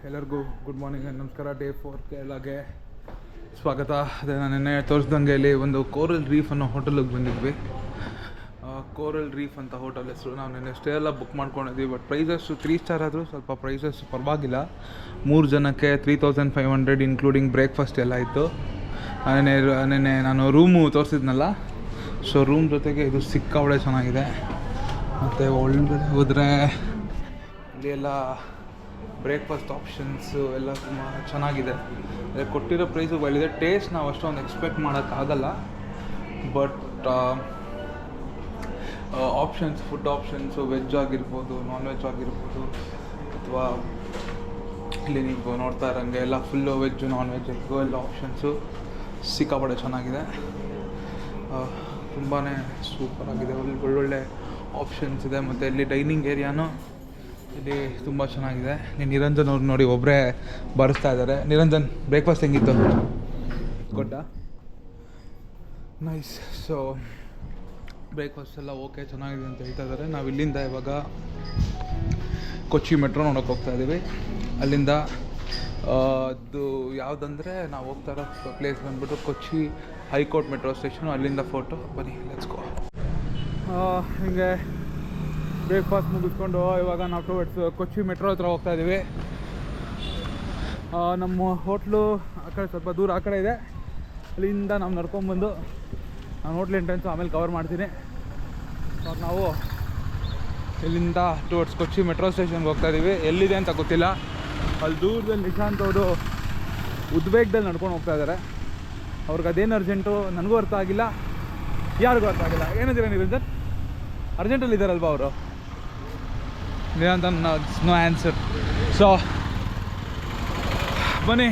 ಎಲ್ಲರಿಗೂ good morning and ನಮಸ್ಕಾರ. Day 4 ಕೇರಳಗೆ ಸ್ವಾಗತ. ಅದೇ ನಾನು ನಿನ್ನೆ ತೋರಿಸ್ದಂಗೆ ಇಲ್ಲಿ ಒಂದು ಕೋರಲ್ ರೀಫ್ ಅನ್ನೋ ಹೋಟೆಲಿಗೆ ಬಂದಿದ್ವಿ. ಕೋರಲ್ ರೀಫ್ ಅಂತ ಹೋಟೆಲ್ ಹೆಸರು. ನಾವು ನಿನ್ನೆ ಸ್ಟೇ ಎಲ್ಲ ಬುಕ್ ಮಾಡ್ಕೊಂಡಿದ್ವಿ. ಬಟ್ ಪ್ರೈಸಸ್ಸು 3 ಸ್ಟಾರ್ ಆದರೂ ಸ್ವಲ್ಪ ಪ್ರೈಸಸ್ ಪರವಾಗಿಲ್ಲ. 3 ಜನಕ್ಕೆ 3500 ಇನ್ಕ್ಲೂಡಿಂಗ್ ಬ್ರೇಕ್ಫಾಸ್ಟ್ ಎಲ್ಲ ಇತ್ತು. ನೆನ್ನೆ ನಾನು ರೂಮು ತೋರಿಸಿದ್ನಲ್ಲ, ಸೊ ರೂಮ್ ಜೊತೆಗೆ ಇದು ಸಿಕ್ಕಾಪಟ್ಟೆ ಚೆನ್ನಾಗಿದೆ. ಮತ್ತು ಒಳಗಡೆ ಹೋದರೆ ಇಲ್ಲಿ ಎಲ್ಲ ಬ್ರೇಕ್ಫಾಸ್ಟ್ ಆಪ್ಷನ್ಸು ಎಲ್ಲ ತುಂಬ ಚೆನ್ನಾಗಿದೆ. ಕೊಟ್ಟಿರೋ ಪ್ರೈಸು ಒಳ್ಳಿದೆ. ಟೇಸ್ಟ್ ನಾವು ಅಷ್ಟೊಂದು ಎಕ್ಸ್ಪೆಕ್ಟ್ ಮಾಡೋಕ್ಕಾಗಲ್ಲ. But options, food options veg ಆಗಿರ್ಬೋದು, ನಾನ್ ವೆಜ್ ಆಗಿರ್ಬೋದು, ಅಥವಾ ಇಲ್ಲಿ ನೀವು ನೋಡ್ತಾ ಇರೋಂಗೆ ಎಲ್ಲ full veg, non veg, egg ಎಲ್ಲ ಆಪ್ಷನ್ಸು ಸಿಕ್ಕಾಪಟ್ಟೆ ಚೆನ್ನಾಗಿದೆ. ತುಂಬಾ ಸೂಪರಾಗಿದೆ. ಒಳ್ಳೊಳ್ಳೆ ಆಪ್ಷನ್ಸ್ ಇದೆ. ಮತ್ತು ಇಲ್ಲಿ ಡೈನಿಂಗ್ ಏರಿಯಾನು ಇಲ್ಲಿ ತುಂಬ ಚೆನ್ನಾಗಿದೆ. ನಿರಂಜನ್ ಅವ್ರು ನೋಡಿ ಒಬ್ಬರೇ ಬರೆಸ್ತಾ ಇದ್ದಾರೆ. ನಿರಂಜನ್, ಬ್ರೇಕ್ಫಾಸ್ಟ್ ಹೆಂಗಿತ್ತು? ಕೊಟ್ಟ ನೈಸ್. ಸೊ ಬ್ರೇಕ್ಫಾಸ್ಟ್ ಎಲ್ಲ ಓಕೆ, ಚೆನ್ನಾಗಿದೆ ಅಂತ ಹೇಳ್ತಾ ಇದ್ದಾರೆ. ನಾವು ಇಲ್ಲಿಂದ ಇವಾಗ ಕೊಚ್ಚಿ ಮೆಟ್ರೋ ನೋಡೋಕೆ ಹೋಗ್ತಾ ಇದ್ದೀವಿ. ಅಲ್ಲಿಂದ ಅದು ಯಾವುದಂದರೆ ನಾವು ಹೋಗ್ತಾ ಇರೋ ಪ್ಲೇಸ್ ಬಂದುಬಿಟ್ಟು ಕೊಚ್ಚಿ ಹೈಕೋರ್ಟ್ ಮೆಟ್ರೋ ಸ್ಟೇಷನು. ಅಲ್ಲಿಂದ ಫೋಟೋ. ಬನ್ನಿ, ಲೆಟ್ಸ್ ಗೋ. ಹಿಂಗೆ ಬ್ರೇಕ್ಫಾಸ್ಟ್ ಮುಗಿಸ್ಕೊಂಡು ಇವಾಗ ನಾವು ಟುವರ್ಡ್ಸ್ ಕೊಚ್ಚಿ ಮೆಟ್ರೋ ಹತ್ರ ಹೋಗ್ತಾ ಇದ್ದೀವಿ. ನಮ್ಮ ಹೋಟ್ಲು ಆ ಕಡೆ ಸ್ವಲ್ಪ ದೂರ ಆ ಕಡೆ ಇದೆ. ಅಲ್ಲಿಂದ ನಾವು ನಡ್ಕೊಂಬಂದು ನಾನು ಹೋಟ್ಲ್ ಎಂಟ್ರೆನ್ಸು ಆಮೇಲೆ ಕವರ್ ಮಾಡ್ತೀನಿ. ಸೊ ನಾವು ಇಲ್ಲಿಂದ ಟುವರ್ಡ್ಸ್ ಕೊಚ್ಚಿ ಮೆಟ್ರೋ ಸ್ಟೇಷನ್ಗೆ ಹೋಗ್ತಾ ಇದ್ದೀವಿ. ಎಲ್ಲಿದೆ ಅಂತ ಗೊತ್ತಿಲ್ಲ. ಅಲ್ಲಿ ದೂರದಲ್ಲಿ ನಿಶಾಂತ್ ಅವರು ಉದ್ವೇಗದಲ್ಲಿ ನಡ್ಕೊಂಡು ಹೋಗ್ತಾ ಇದ್ದಾರೆ. ಅವ್ರಿಗೆ ಅದೇನು ಅರ್ಜೆಂಟು ನನಗೂ ಅರ್ಥ ಆಗಿಲ್ಲ, ಯಾರಿಗೂ ಅರ್ಥ ಆಗಿಲ್ಲ. ಏನಿದ್ದೀರ ನಿರಂಜನ್? ಅರ್ಜೆಂಟಲ್ಲಿ ಇದ್ದಾರಲ್ವ ಅವರು? Niranjan no answer. ಸೊ ಬನ್ನಿ,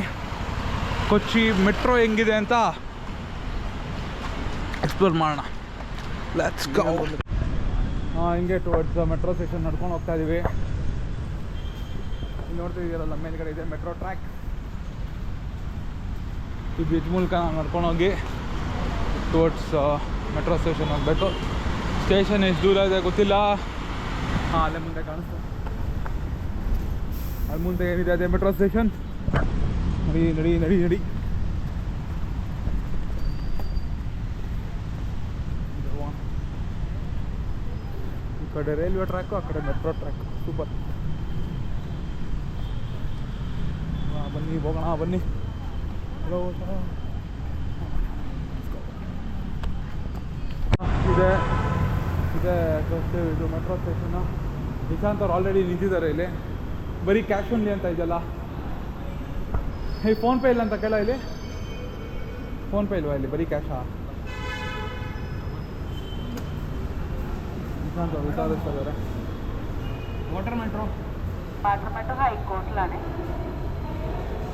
ಕೊಚ್ಚಿ ಮೆಟ್ರೋ ಹೆಂಗಿದೆ ಅಂತ ಎಕ್ಸ್ಪ್ಲೋರ್ ಮಾಡೋಣ. Let's go. ಹಿಂಗೆ ಟುವರ್ಡ್ಸ್ ಮೆಟ್ರೋ ಸ್ಟೇಷನ್ ನಡ್ಕೊಂಡು ಹೋಗ್ತಾ ಇದ್ದೀವಿ. ಇಲ್ಲಿ ನೋಡ್ತಿದ್ದೀರಲ್ಲ, ಮೇಲ್ಗಡೆ ಇದೆ ಮೆಟ್ರೋ ಟ್ರ್ಯಾಕ್. ಈ ಬ್ರಿಡ್ಜ್ ಮೂಲಕ ನಾವು ನಡ್ಕೊಂಡು ಹೋಗಿ ಟುವರ್ಡ್ಸ್ ಮೆಟ್ರೋ ಸ್ಟೇಷನ್ ಹೋಗಬೇಕು. ಸ್ಟೇಷನ್ ಎಷ್ಟು ದೂರ ಇದೆ ಗೊತ್ತಿಲ್ಲ. ಅಲ್ಲೇ ಮುಂದೆ ಕಾಣಿಸ್ತು. ಅಲ್ಲಿ ಮುಂದೆ ಏನಿದೆ ಅದೇ ಮೆಟ್ರೋ ಸ್ಟೇಷನ್. ನಡಿ ನಡಿ ನಡಿ ನಡಿ. ಈ ಕಡೆ ರೈಲ್ವೆ ಟ್ರ್ಯಾಕು, ಆ ಕಡೆ ಮೆಟ್ರೋ ಟ್ರ್ಯಾಕ್. ಸೂಪರ್. ಬನ್ನಿ ಹೋಗೋಣ, ಬನ್ನಿ. ಇದೆ ಇದು ಮೆಟ್ರೋ ಸ್ಟೇಷನ್ನು. ನಿಶಾಂತ್ ಅವ್ರು ಆಲ್ರೆಡಿ ನಿಂತಿದ್ದಾರೆ ಇಲ್ಲಿ. ಬರೀ ಕ್ಯಾಶ್ ಓನ್ಲಿ ಅಂತ ಇದೆಯಲ್ಲ. ಫೋನ್ಪೇ ಇಲ್ಲ ಅಂತ ಕೇಳ. ಇಲ್ಲಿ ಫೋನ್ಪೇ ಇಲ್ವಾ? ಇಲ್ಲಿ ಬರೀ ಕ್ಯಾಶಾ? ನಿಶಾಂತ್ ಅವ್ರು ವಿಚಾರಿಸ್ತಾ ಇದ್ದಾರೆ. Water metro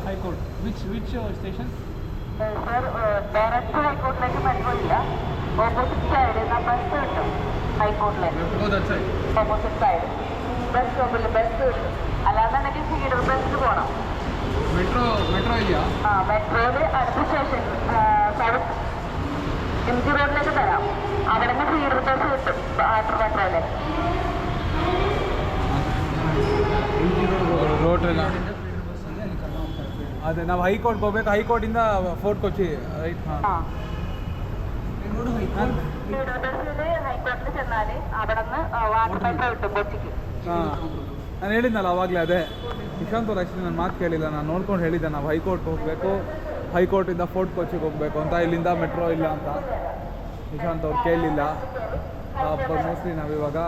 high court which station? Sir, direct ಹೈಕೋರ್ಟ್ലേക്ക് മെട്രോ ഇല്ല. ഓപ്പോസിറ്റ് സൈഡിൽ നിന്ന് ബസ് കിട്ടും. ഹൈക്കോർട്ടിലേക്ക് ഓപ്പോസിറ്റ് സൈഡ് ബസ് സ്റ്റോപ്പിൽ ബസ് കിട്ടും. അല്ലാന്നുണ്ടെങ്കിൽ ഫീഡർ ബസ്സിൽ പോകണം. ಮೆಟ್ರೋ ಇದೆಯಾ? മെട്രോയില് അടുത്ത സ്റ്റേഷൻ സൗത്ത് MG റോഡിലേക്ക് തരാം. അവിടെ നിന്ന് ഫീഡർ ബസ് കിട്ടും ആട്ടർ മെട്രോയിലേക്ക്. ರೋಡ್ರಿಲ್ಲ. ಅದೇ ನಾವು ಹೈಕೋರ್ಟ್ಗೆ ಹೋಗ್ಬೇಕು. ಹೈಕೋರ್ಟಿಂದ ಫೋರ್ಟ್ ಕೊಚ್ಚಿ, ರೈಟ್? ಹಾಂ. ഫീഡർ ബസ്സിൽ ഹൈക്കോർട്ടിൽ ചെന്നാൽ അവിടെ നിന്ന് വാട്ടർ മെട്രോ കിട്ടും കൊച്ചിക്ക്. ನಾನು ಹೇಳಿದ್ನಲ್ಲ ಅವಾಗಲೇ. ಅದೇ ನಿಶಾಂತ್ ಅವ್ರು ಆ್ಯಕ್ಚುಲಿ ನನ್ನ ಮಾತು ಕೇಳಿಲ್ಲ. ನಾನು ನೋಡ್ಕೊಂಡು ಹೇಳಿದ್ದೆ ನಾವು ಹೈಕೋರ್ಟ್ಗೆ ಹೋಗಬೇಕು, ಹೈಕೋರ್ಟಿಂದ ಫೋರ್ಟ್ ಕೊಚ್ಚಿಗೆ ಹೋಗಬೇಕು ಅಂತ. ಇಲ್ಲಿಂದ ಮೆಟ್ರೋ ಇಲ್ಲ ಅಂತ ನಿಶಾಂತ್ ಅವ್ರು ಕೇಳಲಿಲ್ಲ. ಮೋಸ್ಟ್ಲಿ ನಾವಿವಾಗ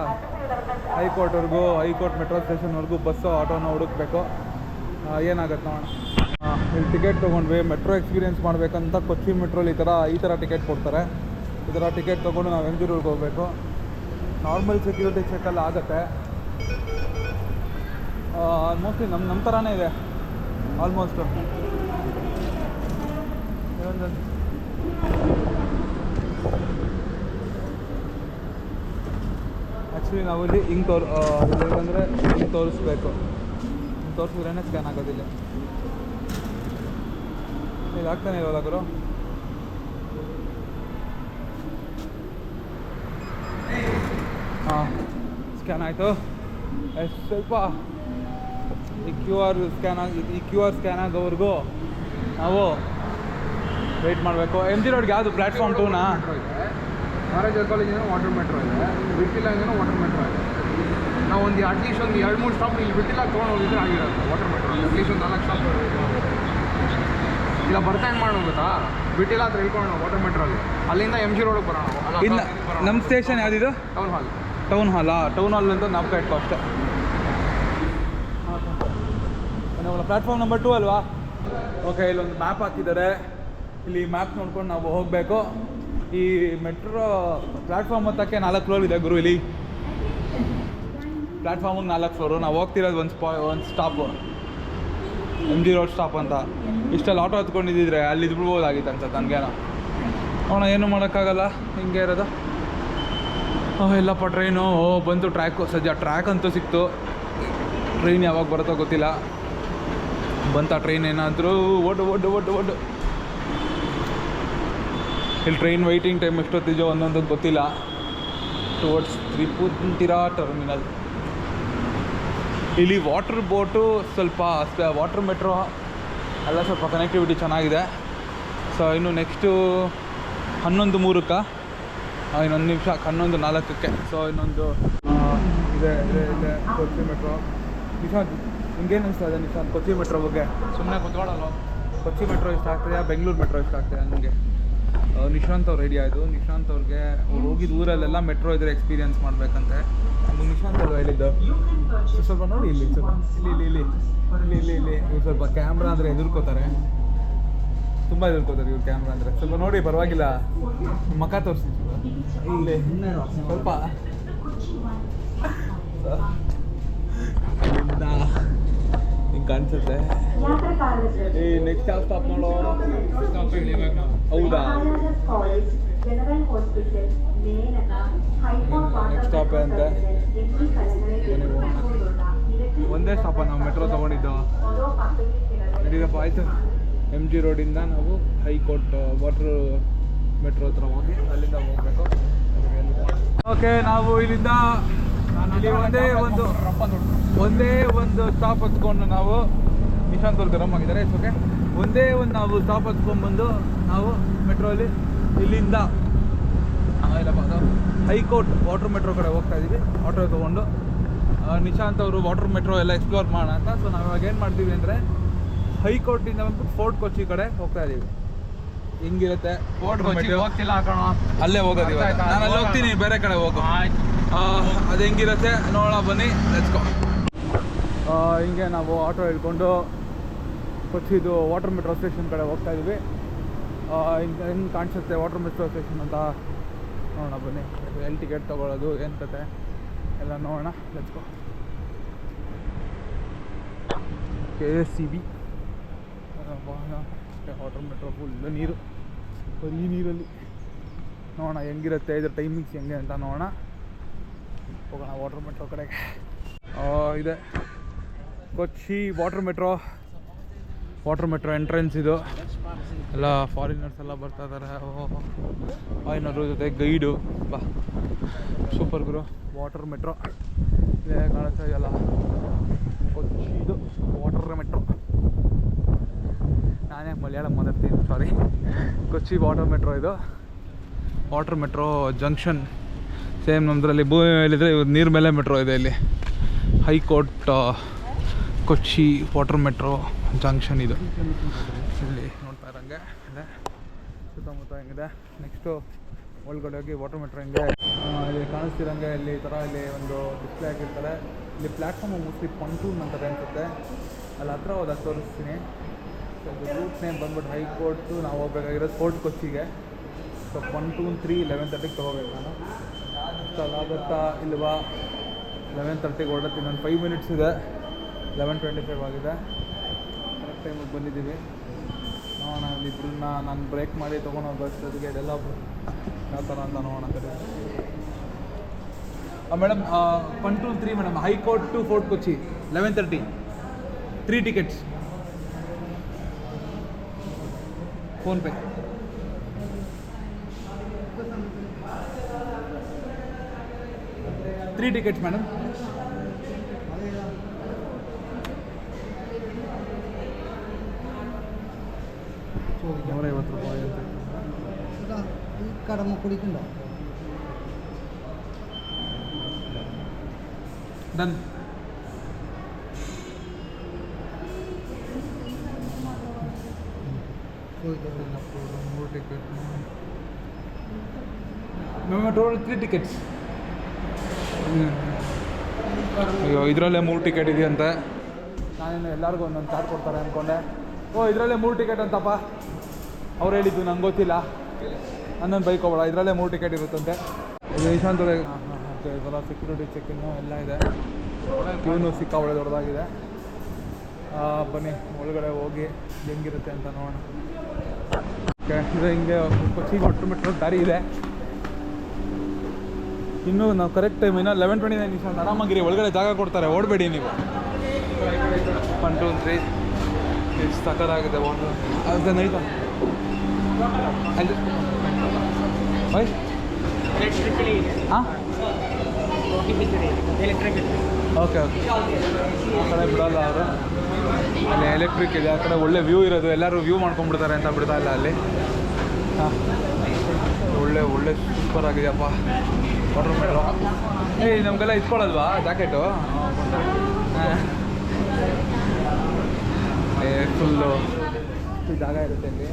ಹೈಕೋರ್ಟ್ವರೆಗೂ, ಹೈಕೋರ್ಟ್ ಮೆಟ್ರೋ ಸ್ಟೇಷನ್ವರೆಗೂ ಬಸ್ಸು ಆಟೋನ ಹುಡುಕ್ಬೇಕು. ಏನಾಗುತ್ತೆ ನೋಡೋಣ. ಇಲ್ಲಿ ಟಿಕೆಟ್ ತೊಗೊಂಡ್ವಿ. ಮೆಟ್ರೋ ಎಕ್ಸ್ಪೀರಿಯೆನ್ಸ್ ಮಾಡಬೇಕಂತ ಕೊಚ್ಚಿ ಮೆಟ್ರೋಲಿ ಈ ಥರ ಟಿಕೆಟ್ ಕೊಡ್ತಾರೆ. ಈ ಥರ ಟಿಕೆಟ್ ತೊಗೊಂಡು ನಾವು MG ರೋಡ್ಗೆ ಹೋಗಬೇಕು. ನಾರ್ಮಲ್ ಸೆಕ್ಯೂರಿಟಿ ಚೆಕ್ಕೆಲ್ಲ ಆಗುತ್ತೆ. ಮೋಸ್ಟ್ಲಿ ನಮ್ಮ ಥರನೇ ಇದೆ ಆಲ್ಮೋಸ್ಟು. ಆ್ಯಕ್ಚುಲಿ ನಾವು ಇಲ್ಲಿ ಹಿಂಗೆ ಇಲ್ಲಂದರೆ ಹಿಂಗೆ ತೋರಿಸ್ಬೇಕು. ಹಿಂಗೆ ತೋರಿಸಿದ್ರೇ ಸ್ಕ್ಯಾನ್ ಆಗೋದಿಲ್ಲ. ಇದು ಆಗ್ತಾನೆ ಇರೋಲ್ಲ ಗುರು. ಹಾಂ, ಸ್ಕ್ಯಾನ್ ಆಯಿತು. ಸ್ವಲ್ಪ ಈ ಕ್ಯೂ ಆರ್ ಸ್ಕ್ಯಾನ್ ಆಗೋವರೆಗೂ ನಾವು ವೆಯ್ಟ್ ಮಾಡಬೇಕು. ಎಮ್ ಜಿ ರೋಡ್ಗೆ ಯಾವುದು ಪ್ಲ್ಯಾಟ್ಫಾರ್ಮ್ 2ನಾ? ಮಹಾರಾಜ ಕಾಲೇಜಿನ ವಾಟರ್ ಮೆಟ್ರೋ ಇದೆ, ಬಿಟ್ಟಿಲ್ಲ ವಾಟರ್ ಮೆಟ್ರೋ ಇದೆ. ನಾವು ಒಂದು ಅಟ್ಲೀಸ್ಟ್ ಒಂದು 2-3 ಸ್ಟಾಪ್ ಇಲ್ಲಿ ಬಿಟ್ಟಿಲ್ಲ ತೊಗೊಂಡು ಹೋಗಿದ್ರೆ ಆಗಿರೋದು ವಾಟರ್ ಮೆಟ್ರೋ. ಅಟ್ಲೀಸ್ಟ್ ಒಂದು 4 ಸ್ಟಾಪ್ ಇಲ್ಲ ಬರ್ತಾ ಏನು ಮಾಡೋಣ ಗೊತ್ತಾ, ಬಿಟ್ಟಿಲ್ಲ ಹತ್ರ ಇಳ್ಕೊಂಡು ವಾಟರ್ ಮೆಟ್ರೋಲ್ಲಿ ಅಲ್ಲಿಂದ ಎಮ್ ಜಿ ರೋಡಿಗೆ ಬರೋಣ. ಇಲ್ಲ, ನಮ್ಮ ಸ್ಟೇಷನ್ ಯಾವುದಿದು? ಟೌನ್ ಹಾಲ್ ಟೌನ್ ಹಾಲ್ ಅಂತ ನಾವು ಇಟ್ಕೋ ಅಷ್ಟೇ. ಪ್ಲ್ಯಾಟ್ಫಾರ್ಮ್ ನಂಬರ್ 2 ಅಲ್ವಾ? ಓಕೆ, ಇಲ್ಲೊಂದು ಮ್ಯಾಪ್ ಹಾಕಿದ್ದಾರೆ. ಇಲ್ಲಿ ಮ್ಯಾಪ್ ನೋಡ್ಕೊಂಡು ನಾವು ಹೋಗಬೇಕು. ಈ ಮೆಟ್ರೋ ಪ್ಲ್ಯಾಟ್ಫಾರ್ಮ್ ಹತ್ತಕ್ಕೆ 4 ಫ್ಲೋರ್ ಇದೆ ಗುರು. ಇಲ್ಲಿ ಪ್ಲ್ಯಾಟ್ಫಾರ್ಮಿಗೆ 4 ಫ್ಲೋರು. ನಾವು ಹೋಗ್ತಿರೋದು ಒಂದು stop, M G road stop ಅಂತ. ಇಷ್ಟೆಲ್ಲ ಆಟೋ ಹತ್ಕೊಂಡಿದ್ದಿದ್ರೆ ಅಲ್ಲಿ ಬಿಡ್ಬೋದಾಗಿತ್ತು ಅಂತ ನನಗೇನೋ. ಅವನ ಏನು ಮಾಡೋಕ್ಕಾಗಲ್ಲ, ಹಿಂಗೆ ಇರೋದು. ಎಲ್ಲಪ್ಪ ಟ್ರೈನು ಬಂತು. ಟ್ರ್ಯಾಕು ಸದ್ಯ ಟ್ರ್ಯಾಕ್ ಅಂತೂ ಸಿಕ್ತು. ಟ್ರೈನ್ ಯಾವಾಗ ಬರುತ್ತೋ ಗೊತ್ತಿಲ್ಲ. ಬಂತ ಟ್ರೈನ್ ಏನಾದರೂ ಒಡ್ಡು. ಇಲ್ಲಿ ಟ್ರೈನ್ ವೆಯ್ಟಿಂಗ್ ಟೈಮ್ ಎಷ್ಟೊತ್ತಿದೆಯೋ ಒಂದೊಂದು ಗೊತ್ತಿಲ್ಲ. Towards Tripura terminal. ಇಲ್ಲಿ ವಾಟರ್ ಬೋಟು ಸ್ವಲ್ಪ ವಾಟರ್ ಮೆಟ್ರೋ ಎಲ್ಲ ಸ್ವಲ್ಪ ಕನೆಕ್ಟಿವಿಟಿ ಚೆನ್ನಾಗಿದೆ. ಸೊ ಇನ್ನು ನೆಕ್ಸ್ಟು 11:03 ಇನ್ನೊಂದು ನಿಮಿಷ, 11:04. ಸೊ ಇನ್ನೊಂದು ಇದೆ ಕೊಚ್ಚಿ ಮೆಟ್ರೋ. ನಿಶಾಂತ್ ನಿಮ್ಗೇನು ಅನಿಸ್ತಾ ಇದೆ ನಿಶಾಂತ್ ಕೊಚ್ಚಿ ಮೆಟ್ರೋ ಬಗ್ಗೆ? ಸುಮ್ಮನೆ ಕುತ್ಕೊಳ್ಳಲ್ಲ. ಕೊಚ್ಚಿ ಮೆಟ್ರೋ ಇಷ್ಟ ಆಗ್ತದೆ, ಬೆಂಗಳೂರು ಮೆಟ್ರೋ ಇಷ್ಟ ಆಗ್ತದೆ ನನಗೆ. ನಿಶಾಂತ್ ಅವ್ರ ಐಡಿಯಾ ಇದು. ನಿಶಾಂತ್ ಅವ್ರಿಗೆ ಅವ್ರು ಹೋಗಿದ್ದು ಊರಲ್ಲೆಲ್ಲ ಮೆಟ್ರೋ ಇದ್ರೆ ಎಕ್ಸ್ಪೀರಿಯನ್ಸ್ ಮಾಡಬೇಕಂತೆ. ಅದು ನಿಶಾಂತ್ ಅಲ್ವಾ ಹೇಳಿದ್ದು? ಸ್ವಲ್ಪ ನೋಡಿ ಇಲ್ಲಿ ಇವ್ರು ಸ್ವಲ್ಪ ಕ್ಯಾಮ್ರಾ ಅಂದರೆ ಹೆದರ್ಕೋತಾರೆ, ತುಂಬ ಹೆದರ್ಕೋತಾರೆ ಇವ್ರು ಕ್ಯಾಮ್ರಾ ಅಂದರೆ. ಸ್ವಲ್ಪ ನೋಡಿ, ಪರವಾಗಿಲ್ಲ, ಮುಖ ತೋರಿಸಿ ಇಲ್ಲಿ ಸ್ವಲ್ಪ. ಹಿಂಗೆ ಕಾಣಿಸುತ್ತೆ. ಈ ನೆಕ್ಸ್ಟ್ ಯಾವ ಸ್ಟಾಪ್ ನೋಡೋ? ಹೌದಾ? ನೆಕ್ಸ್ಟ್ ಸ್ಟಾಪ್ ಅಂತೆ. ಒಂದೇ ಸ್ಟಾಪ ನಾವು ಮೆಟ್ರೋ ತೊಗೊಂಡಿದ್ದು. ನಡೀರಪ್ಪ, ಆಯಿತು. ಎಮ್ ಜಿ ರೋಡಿಂದ ನಾವು ಹೈಕೋರ್ಟ್ ವಾಟರ್ ಮೆಟ್ರೋ ಹತ್ರ ಹೋಗಿ ಅಲ್ಲಿಂದ ಹೋಗಬೇಕು. ಓಕೆ, ನಾವು ಇಲ್ಲಿಂದ ಒಂದೇ ಒಂದು ಸ್ಟಾಪ್ ಹತ್ಕೊಂಡು ನಾವು ನಿಶಾಂತ್ ಅವ್ರು ಗರಂ ಆಗಿದ್ದಾರೆ. ಓಕೆ, ನಾವು ಸ್ಟಾಪ್ ಹತ್ಕೊಂಡ್ಬಂದು ನಾವು ಮೆಟ್ರೋಲ್ಲಿ ಇಲ್ಲಿಂದ ಹೈಕೋರ್ಟ್ ವಾಟರ್ ಮೆಟ್ರೋ ಕಡೆ ಹೋಗ್ತಾ ಇದ್ದೀವಿ. ಆಟೋ ತೊಗೊಂಡು ನಿಶಾಂತ್ ಅವರು ವಾಟರ್ ಮೆಟ್ರೋ ಎಲ್ಲ ಎಕ್ಸ್ಪ್ಲೋರ್ ಮಾಡೋಣ ಅಂತ. ಸೊ ನಾವು ಇವಾಗ ಏನು ಮಾಡ್ತೀವಿ ಅಂದರೆ ಹೈಕೋರ್ಟಿಂದ ಬಂದ್ಬಿಟ್ಟು ಫೋರ್ಟ್ ಕೊಚ್ಚಿ ಕಡೆ ಹೋಗ್ತಾ ಇದ್ದೀವಿ. ಹಿಂಗಿರುತ್ತೆ ಫೋರ್ಟ್ ಕೊಚ್ಚಿ. ಹೋಗ್ತಿಲ್ಲ ಹಾಕೋಣ, ಅಲ್ಲೇ ಹೋಗೋದು. ನಾನು ಅಲ್ಲಿ ಹೋಗ್ತೀನಿ, ಬೇರೆ ಕಡೆ ಹೋಗು. ಅದು ಹೆಂಗಿರುತ್ತೆ ನೋಡೋಣ, ಬನ್ನಿ, ಲೆಟ್ಸ್ ಗೋ. ಹಿಂಗೆ ನಾವು ಆಟೋ ಹಿಡ್ಕೊಂಡು ಕೊಚ್ಚಿದು ವಾಟರ್ ಮೆಟ್ರೋ ಸ್ಟೇಷನ್ ಕಡೆ ಹೋಗ್ತಾ ಇದ್ದೀವಿ. ಹೆಂಗೆ ಕಾಣಿಸುತ್ತೆ ವಾಟರ್ ಮೆಟ್ರೋ ಸ್ಟೇಷನ್ ಅಂತ ನೋಡೋಣ ಬನ್ನಿ. ಎಲ್ಲಿ ಟಿಕೆಟ್ ತೊಗೊಳ್ಳೋದು ಏನು ಕತೆ ಎಲ್ಲ ನೋಡೋಣ, let's go. KSCB water metro full ನೀರು, ಬರೀ ನೀರಲ್ಲಿ. ನೋಡೋಣ ಹೆಂಗಿರುತ್ತೆ, ಇದ್ರ ಟೈಮಿಂಗ್ಸ್ ಹೆಂಗೆ ಅಂತ ನೋಡೋಣ. ಹೋಗೋಣ ವಾಟರ್ ಮೆಟ್ರೋ ಕಡೆಗೆ. ಇದೆ ಕೊಚ್ಚಿ ವಾಟರ್ ಮೆಟ್ರೋ ಎಂಟ್ರೆನ್ಸ್ ಇದು. ಎಲ್ಲ ಫಾರಿನರ್ಸ್ ಎಲ್ಲ ಬರ್ತಾ ಇದ್ದಾರೆ. ಫಾರಿನರ್ ಜೊತೆ ಗೈಡು. ಬಾ, ಸೂಪರ್ ಗುರು. ವಾಟರ್ ಮೆಟ್ರೋ ಇದೇ ಕಾಣಿಸ್ತಾ ಇದೆಯಲ್ಲ, ಕೊಚ್ಚಿದು ವಾಟರ್ ಮೆಟ್ರೋ. ನಾನೇ ಮಲಯಾಳಂ ಮಾತಾಡ್ತೀನಿ, ಸಾರಿ. ಕೊಚ್ಚಿ ವಾಟರ್ ಮೆಟ್ರೋ ಇದು. ವಾಟರ್ ಮೆಟ್ರೋ ಜಂಕ್ಷನ್ ಸೇಮ್ ನಮ್ಮದ್ರಲ್ಲಿ ಭೂಮಿ ಮೇಲಿದ್ರೆ ಇವ್ರು ನೀರು ಮೇಲೆ ಮೆಟ್ರೋ ಇದೆ. ಇಲ್ಲಿ ಹೈಕೋರ್ಟ್ ಕೊಚ್ಚಿ ವಾಟರ್ ಮೆಟ್ರೋ ಜಂಕ್ಷನ್ ಇದು. ಇಲ್ಲಿ ನೋಡ್ತಾ ಇರೋಂಗೆ ಇದೆ ಸುತ್ತಮುತ್ತ ಹೆಂಗಿದೆ. ನೆಕ್ಸ್ಟು ಒಳಗಡೆ ಹೋಗಿ ವಾಟರ್ ಮೆಟ್ರೋ ಹೆಂಗೆ ಇಲ್ಲಿ ಕಾಣಿಸ್ತಿರೋಂಗೆ ಇಲ್ಲಿ ಈ ಥರ ಇಲ್ಲಿ ಒಂದು ಡಿಸ್ಪ್ಲೇ ಆಗಿರ್ತಾರೆ. ಇಲ್ಲಿ ಪ್ಲ್ಯಾಟ್ಫಾರ್ಮು ಮೋಸ್ಟ್ಲಿ ಪಂಟೂನ್ ಅಂತಾರೆ ಅನಿಸುತ್ತೆ. ಅಲ್ಲಿ ಹತ್ರ ಹೋದಾಗ ತೋರಿಸ್ತೀನಿ. ಸೊ ಇದು ರೂಟ್ ನೇಮ್ ಬಂದ್ಬಿಟ್ಟು ಹೈಕೋರ್ಟು. ನಾವು ಹೋಗ್ಬೇಕಾಗಿರೋದು ಫೋರ್ಟ್ ಕೊಚ್ಚಿಗೆ. ಸೊ 123 11:30 ತೊಗೋಬೇಕು ನಾನು. ಅಷ್ಟಾಗುತ್ತಾ ಇಲ್ವಾ? 11:30 ಹೊರಡುತ್ತೆ. ನಾನು 5 ಮಿನಿಟ್ಸ್ ಇದೆ. 11:25 ಆಗಿದೆ. ಕರೆಕ್ಟ್ ಟೈಮಿಗೆ ಬಂದಿದ್ದೀವಿ. ನೋಡೋಣ ಇಲ್ಲಿಬ್ಬರನ್ನ ನಾನು ಬ್ರೇಕ್ ಮಾಡಿ ತೊಗೊಂಡು ಬಸ್ ಜೊತೆಗೆ ಇದೆಲ್ಲ ಯಾವ ಥರ ಅಂತ ನೋಡೋಣ. Madam 123 madam, high court to fort Kochi 11:30, 3 tickets. PhonePe. Three tickets madam. കടന്ന് കുടിക്കണ്ടോ? ഡൺ. Total 3 tickets. ಅಯ್ಯೋ ಇದರಲ್ಲೇ 3 ಟಿಕೆಟ್ ಇದೆಯಂತೆ. ನಾನೇನು ಎಲ್ಲರಿಗೂ ಒಂದೊಂದು ಕಾರ್ಡ್ ಕೊಡ್ತಾರೆ ಅಂದ್ಕೊಂಡೆ. ಓ ಇದರಲ್ಲೇ 3 ಟಿಕೆಟ್ ಅಂತಪ್ಪ ಅವ್ರು ಹೇಳಿದ್ದು, ನಂಗೆ ಗೊತ್ತಿಲ್ಲ. ನನ್ನೊಂದು ಬೈಕ್ ಹೋಗೋಣ, ಇದರಲ್ಲೇ 3 ಟಿಕೆಟ್ ಇರುತ್ತಂತೆ. ಇದು ನಿಶಾಂತ್ ಓಕೆ, ಇದೆಲ್ಲ ಸೆಕ್ಯೂರಿಟಿ ಚೆಕ್ಕಿನ್ನು ಎಲ್ಲ ಇದೆ. ಕ್ಯೂನು ಸಿಕ್ಕಾಬಳೆ ದೊಡ್ಡದಾಗಿದೆ. ಬನ್ನಿ ಒಳಗಡೆ ಹೋಗಿ ಹೆಂಗಿರುತ್ತೆ ಅಂತ ನೋಡೋಣ. ಓಕೆ, ಇದು ಹಿಂಗೆ ಕೊಚ್ಚಿಗೆ ಆಟೋಮೆಟ್ರಿಕ್ ದಾರಿ ಇದೆ. ಇನ್ನೂ ನಾವು ಕರೆಕ್ಟ್ ಟೈಮ್ ಇನ್ನೂ 11:29 ನಿಮಿಷ. ಆರಾಮಾಗಿರಿ, ಒಳಗಡೆ ಜಾಗ ಕೊಡ್ತಾರೆ, ಓಡಬೇಡಿ ನೀವು. 1 2 3 ಎಷ್ಟು ಸಕ್ಕತ್ತಾಗಿದೆ ವಾಟರ್. ಅದು ನೈಟ್ ಅಲ್ಲಿ ಬೈ ಹಾಂ ಓಕೆ ಓಕೆ. ಆ ಕಡೆ ಬಿಡೋಲ್ಲ ಅವರು, ಅಲ್ಲಿ ಎಲೆಕ್ಟ್ರಿಕ್ ಇದೆ. ಆ ಕಡೆ ಒಳ್ಳೆ ವ್ಯೂ ಇರೋದು, ಎಲ್ಲರೂ ವ್ಯೂ ಮಾಡ್ಕೊಂಡ್ಬಿಡ್ತಾರೆ ಅಂತ ಬಿಡ್ತಾ ಇಲ್ಲ ಅಲ್ಲಿ. ಹಾಂ, ಒಳ್ಳೆ ಒಳ್ಳೆ ಸೂಪರ್ ಆಗಿದೆಯಪ್ಪ ವಾಟರ್ ಮೆಟ್ರೋ. ನಮಗೆಲ್ಲ ಇಟ್ಕೊಳ್ಳಲ್ವಾ ಜಾಕೆಟು? ಫುಲ್ಲು ಜಾಗ ಇರುತ್ತೆ ಅಲ್ಲಿ.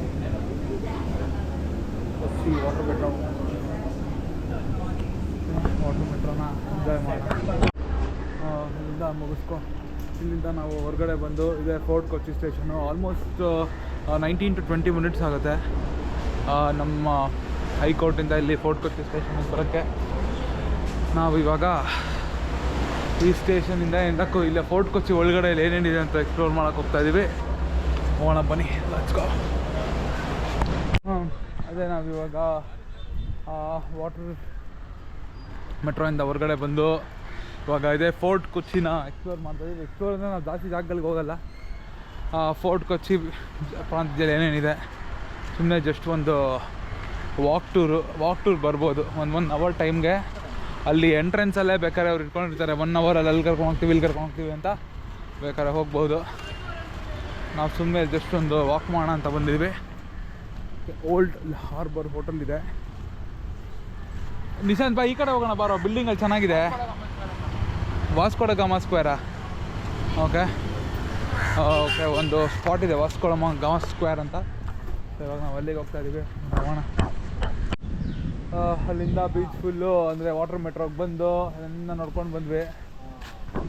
ವಾಟರ್ ಮೆಟ್ರೋನ ಎಂಜಾಯ್ ಮಾಡೋಣ. ಇಲ್ಲಿಂದ ಮುಗಿಸ್ಕೊ. ಇಲ್ಲಿಂದ ನಾವು ಹೊರಗಡೆ ಬಂದು ಇದೆ fort Kochi station. Almost 19 to 20 minutes ಆಗುತ್ತೆ ನಮ್ಮ ಹೈಕೋರ್ಟಿಂದ ಇಲ್ಲಿ ಫೋರ್ಟ್ ಕೊಚ್ಚಿ ಸ್ಟೇಷನ್ಗೆ ಬರೋಕ್ಕೆ. ನಾವು ಇವಾಗ ಈ ಸ್ಟೇಷನಿಂದ ಎಂದಕ್ಕೂ ಇಲ್ಲ ಫೋರ್ಟ್ ಕೊಚ್ಚಿ ಒಳಗಡೆ ಇಲ್ಲಿ ಏನೇನಿದೆ ಅಂತ ಎಕ್ಸ್ಪ್ಲೋರ್ ಮಾಡೋಕ್ಕೆ ಹೋಗ್ತಾಯಿದ್ದೀವಿ. ಹೋಗೋಣ ಬನ್ನಿ, ಲೆಟ್ಸ್ ಗೋ. ಅದೇ ನಾವಿವಾಗ ವಾಟರ್ ಮೆಟ್ರೋಯಿಂದ ಹೊರಗಡೆ ಬಂದು ಇವಾಗ ಇದೆ ಫೋರ್ಟ್ ಕೊಚ್ಚಿನ ಎಕ್ಸ್ಪ್ಲೋರ್ ಮಾಡ್ತಾಯಿದ್ದೀವಿ. ಎಕ್ಸ್ಪ್ಲೋರ್ ಅಂದರೆ ನಾವು ಜಾಸ್ತಿ ಜಾಗಗಳಿಗೆ ಹೋಗಲ್ಲ. ಫೋರ್ಟ್ ಕೊಚ್ಚಿ ಪ್ರಾಂತ್ಯದಲ್ಲಿ ಏನೇನಿದೆ ಸುಮ್ಮನೆ ಜಸ್ಟ್ ಒಂದು ವಾಕ್ ಟೂರ್ ಬರ್ಬೋದು. 1 hour ಟೈಮ್ಗೆ ಅಲ್ಲಿ ಎಂಟ್ರೆನ್ಸಲ್ಲೇ ಬೇಕಾದ್ರೆ ಅವ್ರು ಇಟ್ಕೊಂಡಿರ್ತಾರೆ. 1 ಅವರಲ್ಲಿ ಅಲ್ಲಿ ಕರ್ಕೊಂಡು ಹೋಗ್ತೀವಿ, ಇಲ್ಲಿ ಕರ್ಕೊಂಡು ಹೋಗ್ತೀವಿ ಅಂತ ಬೇಕಾದ್ರೆ ಹೋಗ್ಬೋದು. ನಾವು ಸುಮ್ಮನೆ ಜಸ್ಟ್ ಒಂದು ವಾಕ್ ಮಾಡೋಣ ಅಂತ ಬಂದಿದ್ವಿ. ಓಲ್ಡ್ ಹಾರ್ಬರ್ ಹೋಟೆಲ್ ಇದೆ. ನಿಶಾಂತ್ ಬಾ ಈ ಕಡೆ ಹೋಗೋಣ ಬಾರೋ, ಬಿಲ್ಡಿಂಗಲ್ಲಿ ಚೆನ್ನಾಗಿದೆ. ವಾಸ್ಕೋ ಡ ಗಾಮಾ ಸ್ಕ್ವೇರಾ? ಓಕೆ ಓಕೆ, ಒಂದು ಸ್ಪಾಟ್ ಇದೆ ವಾಸ್ಕೋ ಡ ಗಾಮಾ ಸ್ಕ್ವೇರ್ ಅಂತ. ಇವಾಗ ನಾವು ಅಲ್ಲಿಗೆ ಹೋಗ್ತಾ ಇದ್ದೀವಿ, ಹೋಗೋಣ. ಅಲ್ಲಿಂದ ಬೀಚ್ ಫುಲ್ಲು ಅಂದರೆ ವಾಟರ್ ಮೆಟ್ರೋಗೆ ಬಂದು ಅಲ್ಲಿಂದ ನೋಡ್ಕೊಂಡು ಬಂದ್ವಿ.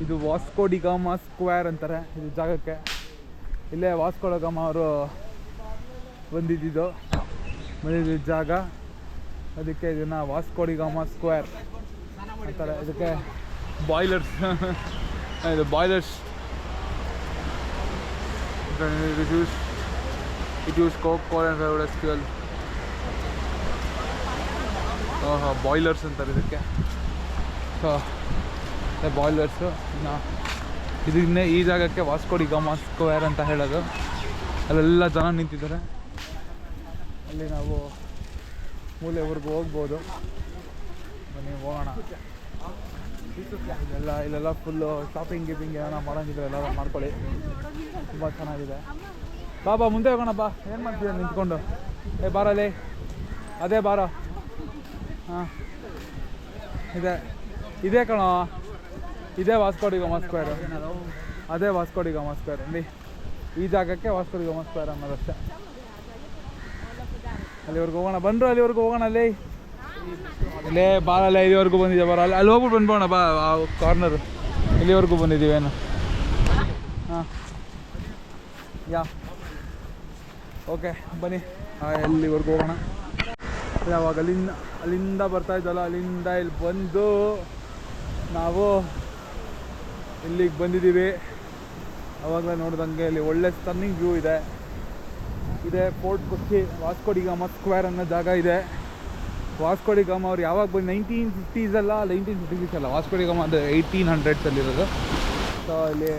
ಇದು ವಾಸ್ಕೋ ಡಿ ಗಾಮಾ ಸ್ಕ್ವೇರ್ ಅಂತಾರೆ ಇದು ಜಾಗಕ್ಕೆ. ಇಲ್ಲೇ ವಾಸ್ಕೋ ಡ ಗಾಮಾ ಅವರು ಬಂದಿದ್ದು ಜಾಗ, ಅದಕ್ಕೆ ಇದನ್ನು ವಾಸ್ಕೋ ಡಿ ಗಾಮಾ ಸ್ಕ್ವೇರ್ ಅಂತಾರೆ. ಇದಕ್ಕೆ ಬಾಯ್ಲರ್ಸ್ ಇದು ಬಾಯ್ಲರ್ಸ್ ಇಟ್ ಯೂಸ್ ಕೋಕ್ ಕೋಲ್ ಆ್ಯಂಡ್ ಫೇವರೆಟ್ ಫ್ಯೂಯಲ್. ಬಾಯ್ಲರ್ಸ್ ಅಂತಾರೆ ಇದಕ್ಕೆ. ಸೊ ಬಾಯ್ಲರ್ಸು ಇದನ್ನೇ ಈ ಜಾಗಕ್ಕೆ ವಾಸ್ಕೋ ಡಿ ಗಾಮಾ ಸ್ಕ್ವೇರ್ ಅಂತ ಹೇಳೋದು. ಅಲ್ಲೆಲ್ಲ ಜನ ನಿಂತಿದ್ದಾರೆ. ಅಲ್ಲಿ ನಾವು ಮೂಲೆವರೆಗೂ ಹೋಗ್ಬೋದು. ಬನ್ನಿ ಹೋಗೋಣ. ಇಲ್ಲೆಲ್ಲ ಫುಲ್ಲು ಶಾಪಿಂಗ್ ಗೀಪಿಂಗ್ ಏನಾರ ಮಾಡೋಂಗಿದ್ರೆ ಎಲ್ಲ ಮಾಡ್ಕೊಳ್ಳಿ, ತುಂಬ ಚೆನ್ನಾಗಿದೆ. ಬಾ ಮುಂದೆ ಹೋಗೋಣ ಬಾ. ಏನು ಮಾಡ್ತೀಯ ನಿಂತ್ಕೊಂಡು? ಬಾರಲ್ಲಿ ಅದೇ ಬಾರೋ. ಹಾಂ ಇದೇ ಕಣೋ, ಇದೇ ವಾಸ್ಕೋ ಡಿ ಗಾಮಾ ಸ್ಕ್ವೇರ್. ಅದೇ ವಾಸ್ಕೋ ಡಿ ಗಾಮಾ ಸ್ಕ್ವೇರ್. ಅಲ್ಲಿ ಈ ಜಾಗಕ್ಕೆ ವಾಸ್ಕೋ ಡಿ ಗಾಮಾ ಸ್ಕ್ವೇರ್ ಅನ್ನೋದಷ್ಟೇ. ಅಲ್ಲಿವರೆಗೂ ಹೋಗೋಣ, ಬಂದರು ಅಲ್ಲಿವರೆಗೂ ಹೋಗೋಣ. ಇಲ್ಲೇ ಬಾರಲ್ಲ, ಇಲ್ಲಿವರೆಗೂ ಬಂದಿದ್ದೆ ಬರೋ. ಅಲ್ಲಿ ಹೋಗ್ಬಿಟ್ಟು ಬಂದ್ಬೋಣ ಬಾ. ಆ ಕಾರ್ನರು ಇಲ್ಲಿವರೆಗೂ ಬಂದಿದ್ದೀವೇನು? ಹಾಂ ಓಕೆ ಬನ್ನಿ, ಎಲ್ಲಿವರೆಗೂ ಹೋಗೋಣ. ಯಾವಾಗ ಅಲ್ಲಿಂದ ಬರ್ತಾ ಇದ್ದಲ್ಲ, ಅಲ್ಲಿಂದ ಇಲ್ಲಿ ಬಂದು ನಾವು ಇಲ್ಲಿಗೆ ಬಂದಿದ್ದೀವಿ. ಆವಾಗಲೇ ನೋಡ್ದಂಗೆ ಇಲ್ಲಿ ಒಳ್ಳೆ ಸ್ಟನ್ನಿಂಗ್ ವ್ಯೂ ಇದೆ. ಫೋರ್ಟ್ ಕೊಚ್ಚಿ ವಾಸ್ಕೋ ಡಿ ಗಾಮಾ ಸ್ಕ್ವೇರ್ ಅನ್ನೋ ಜಾಗ ಇದೆ. ವಾಸ್ಕೋ ಡಿ ಗಾಮಾ ಅವ್ರು ಯಾವಾಗ ಬಂದು 1950s ಅಲ್ಲ, 1956 ಅಲ್ಲ, ವಾಸ್ಕೋ ಡಿ ಗಾಮಾ ಅದು 1800s ಸೊ ಇಲ್ಲಿ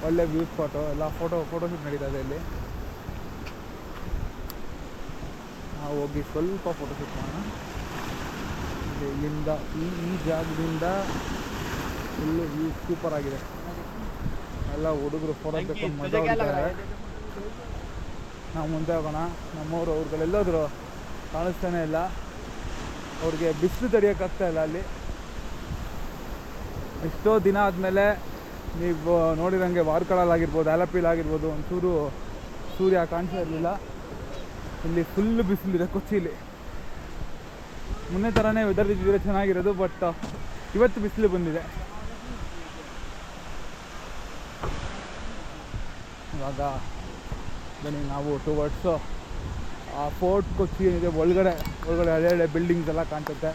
ಒಳ್ಳೆ ವ್ಯೂ ಸ್ಪಾಟು, ಎಲ್ಲ ಫೋಟೋಶೂಟ್ ನಡೀತಾ ಇದೆ ಇಲ್ಲಿ. ನಾವು ಹೋಗಿ ಸ್ವಲ್ಪ ಫೋಟೋಶೂಟ್ ಮಾಡೋಣ. ಇಲ್ಲಿಂದ ಈ ಜಾಗದಿಂದ ಫುಲ್ಲು ವ್ಯೂ ಸೂಪರ್ ಆಗಿದೆ. ಎಲ್ಲ ಹುಡುಗರು ಫೋಟೋ ತೆಕ್ಕೊಂಡು ಮಜಾ ಹೊಡಿತಾರೆ. ನಾವು ಮುಂದೆ ಹೋಗೋಣ. ನಮ್ಮವರು ಅವ್ರುಗಳೆಲ್ಲೋದ್ರು ಕಾಣಿಸ್ತಾನೆ ಇಲ್ಲ. ಅವ್ರಿಗೆ ಬಿಸಿಲು ತಡೆಯೋಕ್ಕಾಗ್ತಾ ಇಲ್ಲ ಅಲ್ಲಿ. ಎಷ್ಟೋ ದಿನ ಆದಮೇಲೆ ನೀವು ನೋಡಿದಂಗೆ ವಾರ್ಕಳಾಗಿರ್ಬೋದು, ಆಲಪಿಲ್ ಆಗಿರ್ಬೋದು, ಒಂಚೂರು ಸೂರ್ಯ ಕಾಣಿಸ್ತಾ ಇರಲಿಲ್ಲ. ಇಲ್ಲಿ ಫುಲ್ ಬಿಸಿಲಿದೆ ಕೊಚ್ಚಿಲಿ. ಮೊನ್ನೆ ಥರನೇ ವೆದರ್ ಇದ್ದಿದ್ರೆ ಚೆನ್ನಾಗಿರೋದು, ಬಟ್ ಇವತ್ತು ಬಿಸಿಲು ಬಂದಿದೆ. ಇವಾಗ ಬನ್ನಿ ನಾವು ಟುವರ್ಡ್ಸ್ ಆ ಫೋರ್ಟ್ ಕೊಚ್ಚಿ ಏನಿದೆ ಒಳಗಡೆ ಹಳೆ ಬಿಲ್ಡಿಂಗ್ಸ್ ಎಲ್ಲ ಕಾಣ್ಸುತ್ತೆ.